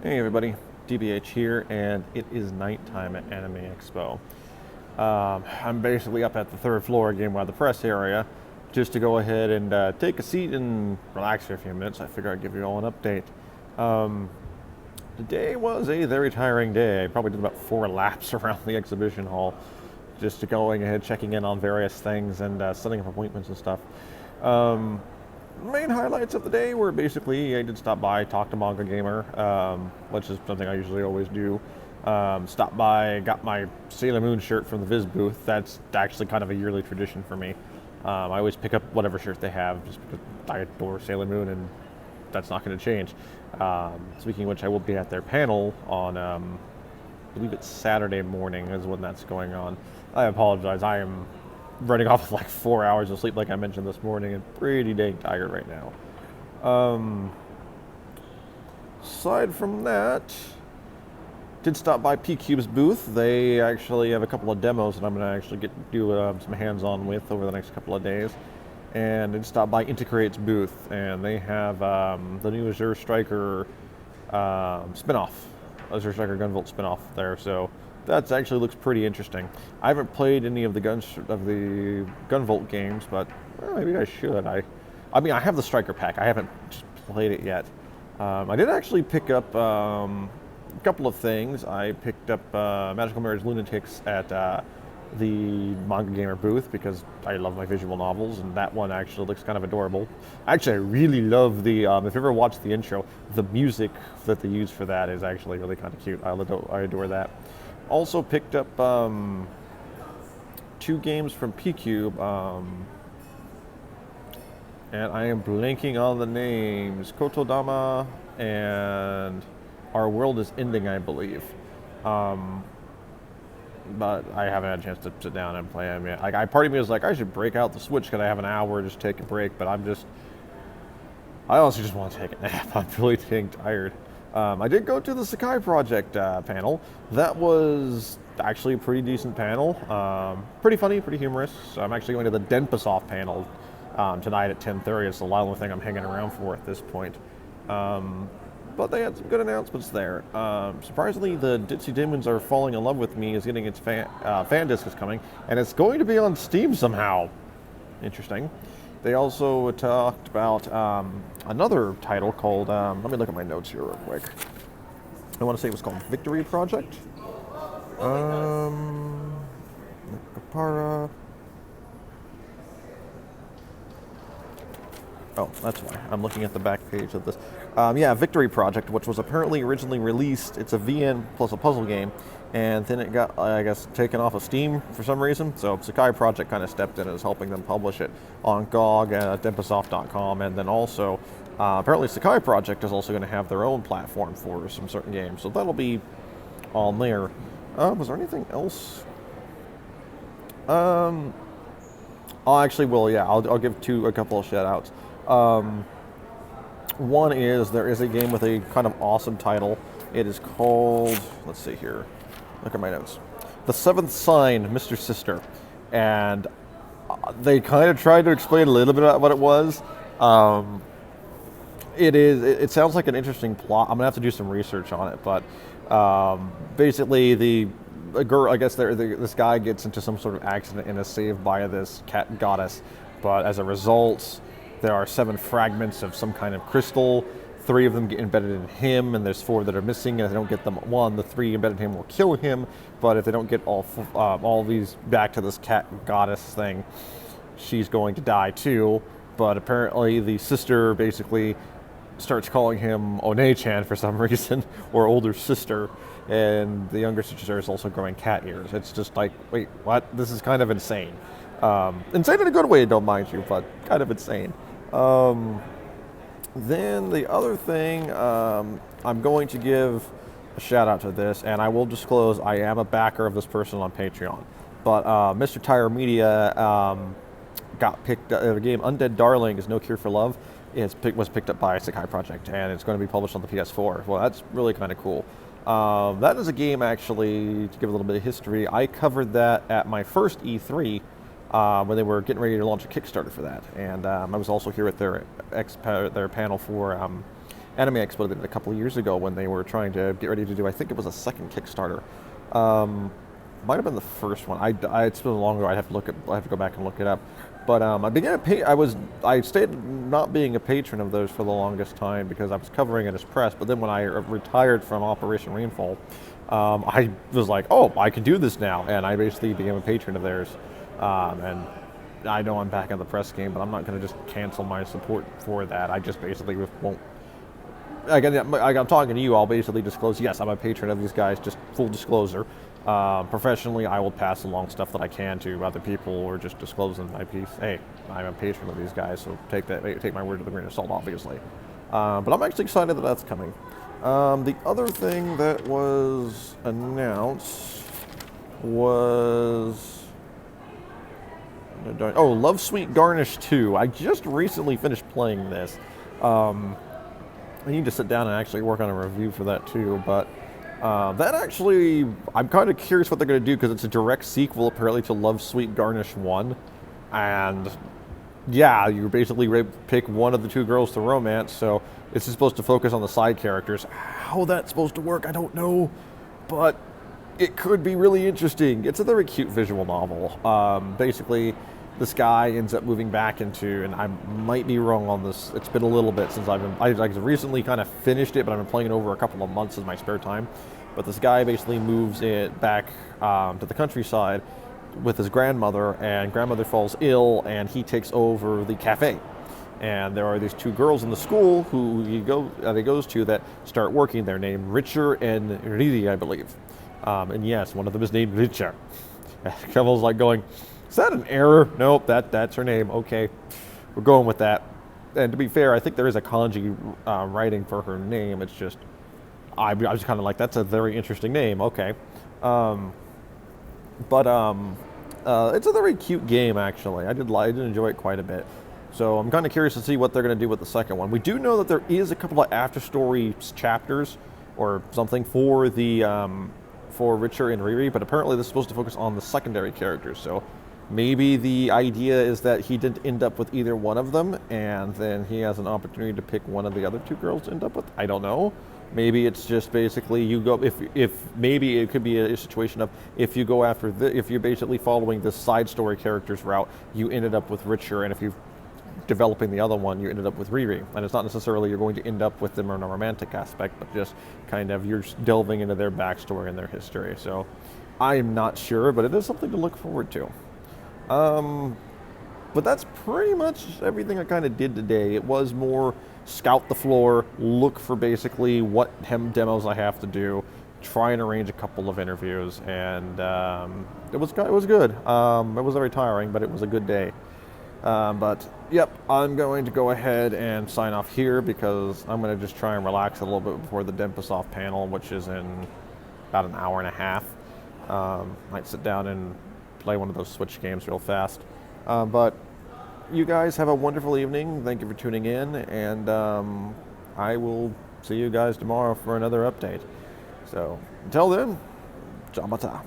Hey everybody, DBH here, and it is nighttime at Anime Expo. I'm basically up at the third floor again by the press area, just to go ahead and take a seat and relax for a few minutes. I figure I'd give you all an update. Today was a very tiring day. I probably did about 4 laps around the exhibition hall, just to going ahead, checking in on various things and setting up appointments and stuff. Main highlights of the day were basically I did stop by, talk to MangaGamer, which is something I usually always do. Stopped by, got my Sailor Moon shirt from the Viz booth. That's actually kind of a yearly tradition for me. I always pick up whatever shirt they have just because I adore Sailor Moon and that's not going to change. Speaking of which, I will be at their panel on, I believe it's Saturday morning is when that's going on. I apologize, I am running off with like 4 hours of sleep like I mentioned this morning and pretty dang tired right now. Aside from that, did stop by PQube's booth. They actually have a couple of demos that I'm going to actually do some hands-on with over the next couple of days. And did stop by Inti Creates booth, and they have the new Azure Striker spinoff, Azure Striker Gunvolt spinoff there. So that actually looks pretty interesting. I haven't played any of the Gunvolt games, but well, maybe I should. I mean, I have the Striker pack. I haven't just played it yet. I did actually pick up a couple of things. I picked up Magical Marriage Lunatics at the MangaGamer booth because I love my visual novels, and that one actually looks kind of adorable. Actually, I really love the, if you ever watched the intro, the music that they use for that is actually really kind of cute. I adore that. Also picked up 2 games from PQube, and I am blanking on the names. Kotodama and Our World is Ending, I believe. But I haven't had a chance to sit down and play them yet. Part of me was like, I should break out the Switch because I have an hour, just take a break. But I honestly just want to take a nap. I'm really getting tired. I did go to the Sekai Project panel. That was actually a pretty decent panel. Pretty funny, pretty humorous. So I'm actually going to the Denpasoft panel tonight at 10:30. It's the only thing I'm hanging around for at this point. But they had some good announcements there. Surprisingly, the Ditzy Demons Are Falling in Love with Me is getting its fan disc is coming, and it's going to be on Steam somehow. Interesting. They also talked about another title called, let me look at my notes here real quick. I want to say it was called Victory Project. Kapara. Oh, that's why. I'm looking at the back page of this. Yeah, Victory Project, which was apparently originally released. It's a VN plus a puzzle game, and then it got, I guess, taken off of Steam for some reason. So Sekai Project kind of stepped in and is helping them publish it on GOG and at Denpasoft.com, and then also, apparently Sekai Project is also going to have their own platform for some certain games. So that'll be on there. Was there anything else? I actually will, yeah. I'll give a couple of shout-outs. One is there is a game with a kind of awesome title. It is called, let's see here, look at my notes. The Seventh Sign, Mr. Sister. And they kind of tried to explain a little bit about what it was. It sounds like an interesting plot. I'm going to have to do some research on it, but basically a girl, I guess this guy gets into some sort of accident and is saved by this cat goddess, but as a result, there are 7 fragments of some kind of crystal. 3 of them get embedded in him, and there's 4 that are missing. And if they don't get them at one, the 3 embedded in him will kill him. But if they don't get all these back to this cat goddess thing, she's going to die too. But apparently, the sister basically starts calling him One-chan for some reason, or older sister. And the younger sister is also growing cat ears. It's just like, wait, what? This is kind of insane. Insane in a good way, don't mind you, but kind of insane. Then the other thing, I'm going to give a shout out to this, and I will disclose I am a backer of this person on Patreon. But Mr. Tire Media got picked up, the game Undead Darling is No Cure for Love. Was picked up by Sekai Project, and it's going to be published on the PS4. Well, that's really kind of cool. That is a game, actually, to give a little bit of history. I covered that at my first E3 when they were getting ready to launch a Kickstarter for that. And I was also here at their panel for Anime Expo did it a couple of years ago when they were trying to get ready to do, I think it was a second Kickstarter. Might have been the first one. It's been long ago. I have to go back and look it up. But I began I stayed not being a patron of those for the longest time because I was covering it as press. But then when I retired from Operation Rainfall, I was like, oh, I can do this now, and I basically became a patron of theirs. And I know I'm back in the press game, but I'm not going to just cancel my support for that. I just basically won't. Again, I'm talking to you. I'll basically disclose. Yes, I'm a patron of these guys. Just full disclosure. Professionally, I will pass along stuff that I can to other people, or just disclose in my piece. Hey, I'm a patron of these guys, so take my word with a grain of salt, obviously. But I'm actually excited that that's coming. The other thing that was announced was Love Sweet Garnish 2. I just recently finished playing this. I need to sit down and actually work on a review for that too, but that actually, I'm kind of curious what they're going to do because it's a direct sequel apparently to Love Sweet Garnish 1. And yeah, you basically pick one of the two girls to romance, so it's supposed to focus on the side characters. How that's supposed to work, I don't know, but it could be really interesting. It's a very cute visual novel. Basically, this guy ends up moving back into, and I might be wrong on this, it's been a little bit since I recently kind of finished it, but I've been playing it over a couple of months in my spare time. But this guy basically moves it back to the countryside with his grandmother, and grandmother falls ill, and he takes over the cafe. And there are these two girls in the school who he goes to that start working there, named Richer and Riri, I believe. And yes, one of them is named Richer. Kevin's like going, is that an error? Nope, that's her name. Okay, we're going with that. And to be fair, I think there is a kanji writing for her name. It's just, I was kind of like, that's a very interesting name. Okay. It's a very cute game, actually. I did enjoy it quite a bit. So I'm kind of curious to see what they're going to do with the second one. We do know that there is a couple of after-story chapters or something for the for Richer and Riri, but apparently this is supposed to focus on the secondary characters. So maybe the idea is that he didn't end up with either one of them, and then he has an opportunity to pick one of the other two girls to end up with. I don't know. Maybe it's just basically you go, if maybe it could be a situation of if you go after if you're basically following this side story character's route, you ended up with Richer, and if you're developing the other one, you ended up with Riri. And it's not necessarily you're going to end up with them in a romantic aspect, but just kind of you're delving into their backstory and their history. So I'm not sure, but it is something to look forward to. But that's pretty much everything I kind of did today. It was more scout the floor, look for basically what demos I have to do, try and arrange a couple of interviews, and it was good. It was very tiring, but it was a good day. But yep, I'm going to go ahead and sign off here because I'm going to just try and relax a little bit before the Dempisoft panel, which is in about an hour and a half. Might sit down and play one of those Switch games real fast. But you guys have a wonderful evening. Thank you for tuning in, and I will see you guys tomorrow for another update. So until then, Jamata.